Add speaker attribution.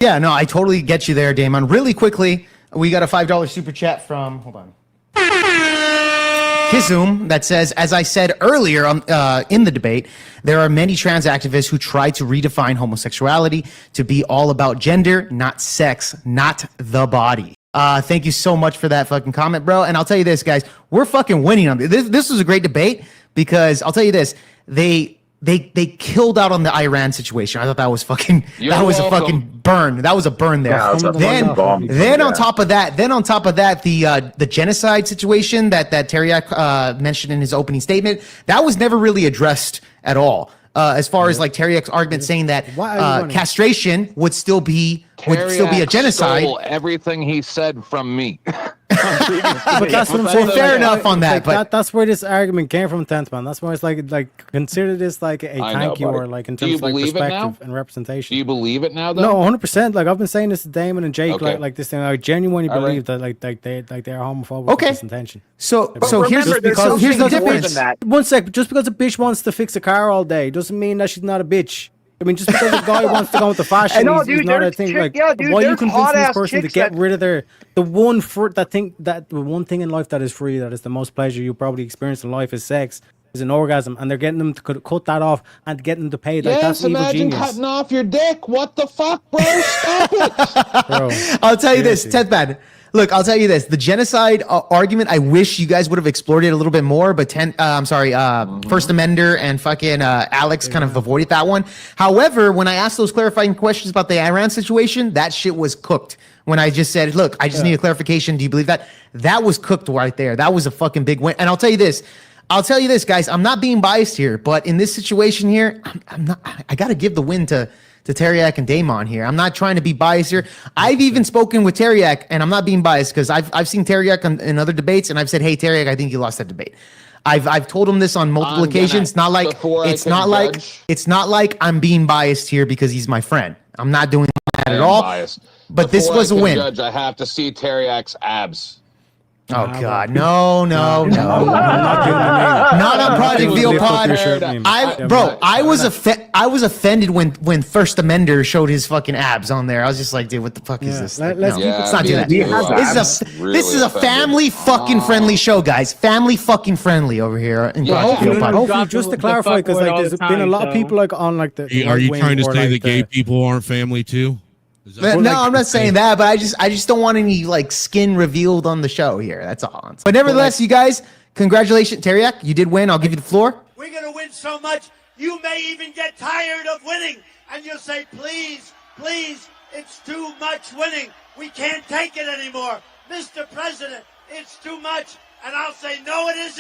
Speaker 1: Yeah, no, I totally get you there, Damon. Really quickly, we got a $5 super chat from, hold on, Kizum that says, as I said earlier in the debate, there are many trans activists who try to redefine homosexuality to be all about gender, not sex, not the body. Thank you so much for that fucking comment, bro. And I'll tell you this, guys, we're fucking winning on this. This was a great debate because I'll tell you this, they killed out on the Iran situation. I thought that was fucking a fucking burn. That was a burn there.
Speaker 2: Yeah,
Speaker 1: then on top of that, the genocide situation that Teriak mentioned in his opening statement, that was never really addressed at all. As far as like Teriak's argument saying that castration would still be a genocide.
Speaker 3: Stole everything he said from me.
Speaker 4: But that's what I'm saying.
Speaker 1: Fair enough on that, but
Speaker 4: that's where this argument came from, Tenth Man. That's why it's like consider this like a thank you, or like in terms of like perspective and representation.
Speaker 3: Do you believe it now, though?
Speaker 4: No, 100%. Like I've been saying this to Damon and Jake, like this thing. I genuinely believe that like they're homophobic with this intention.
Speaker 1: So here's the difference.
Speaker 4: One sec, just because a bitch wants to fix a car all day doesn't mean that she's not a bitch. I mean, just because a guy wants to go into fashion, he's not a thing. Like, why you convince this person to get rid of the one thing in life that is free, that is the most pleasure you probably experience in life is sex, is an orgasm, and they're getting them to cut that off and getting them to pay. Like, that's evil genius.
Speaker 3: Imagine cutting off your dick. What the fuck, bro? Stop it.
Speaker 4: Bro,
Speaker 1: I'll tell you this, Tenth Man. Look, I'll tell you this. The genocide argument, I wish you guys would have explored it a little bit more, but First Amender and fucking Alex kind of avoided that one. However, when I asked those clarifying questions about the Iran situation, that shit was cooked. When I just said, look, I just need a clarification. Do you believe that? That was cooked right there. That was a fucking big win. And I'll tell you this, guys, I'm not being biased here, but in this situation here, I got to give the win to Teriak and Damon here. I'm not trying to be biased here. I've even spoken with Teriak, and I'm not being biased because I've seen Teriak in other debates, and I've said, hey, Teriak, I think you lost that debate. I've told him this on multiple occasions. It's not like I'm being biased here because he's my friend. I'm not doing that at all. Biased. But this was a win.
Speaker 3: Judge, I have to see Teriak's abs.
Speaker 1: Oh God, no. Not on Project Veal Pod. I was offended when First Amender showed his fucking abs on there. I was just like, dude, what the fuck is this? Let's not do that. This is a family fucking friendly show, guys. Family fucking friendly over here in Project Veal Pod.
Speaker 4: Hopefully, just to clarify, because like there's been a lot of people like on like the.
Speaker 5: Are you trying to say that gay people aren't family too?
Speaker 1: No, I'm not saying that, but I just don't want any like skin revealed on the show here. That's all. But nevertheless, you guys, congratulations, Teriak. You did win. I'll give you the floor.
Speaker 6: We're gonna win so much, you may even get tired of winning, and you'll say, please, it's too much winning. We can't take it anymore, Mr. President. It's too much, and I'll say, no, it isn't.